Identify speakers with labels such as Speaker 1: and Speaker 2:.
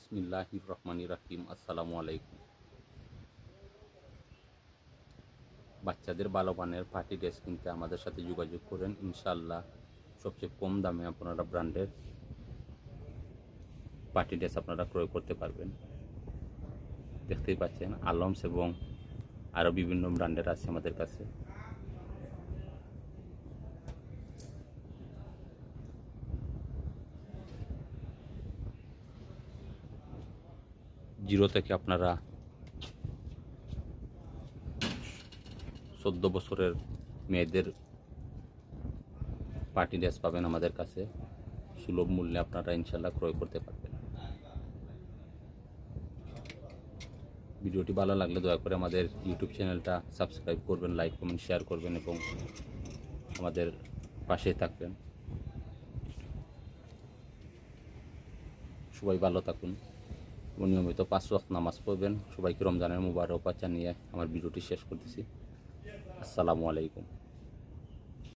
Speaker 1: বিসমিল্লাহির রহমানির রহিম। আসসালামু আলাইকুম। বাচ্চাদের ভালো মানের পার্টি ড্রেস কিনতে আমাদের সাথে যোগাযোগ করেন। ইনশাআল্লাহ সবচেয়ে কম দামে আপনারা ব্র্যান্ডের পার্টি ড্রেস আপনারা ক্রয় করতে পারবেন। দেখতেই পাচ্ছেন আলমস এবং আরও বিভিন্ন ব্র্যান্ডের আছে আমাদের কাছে। জিরো থেকে আপনারা 14 বছরের মেয়েদের পার্টি ড্রেস পাবেন আমাদের কাছে। সুলভ মূল্যে আপনারা ইনশাল্লাহ ক্রয় করতে পারবেন। ভিডিওটি ভালো লাগলে দয়া করে আমাদের ইউটিউব চ্যানেলটা সাবস্ক্রাইব করবেন, লাইক কমেন্ট শেয়ার করবেন এবং আমাদের পাশে থাকবেন। সবাই ভালো থাকুন এবং নিয়মিত 5 ওয়াক্ত নামাজ পড়বেন। সবাইকে রমজানের মুবারকবাদ জানিয়ে আমার ভিডিওটি শেষ করতেছি। আসসালামু আলাইকুম।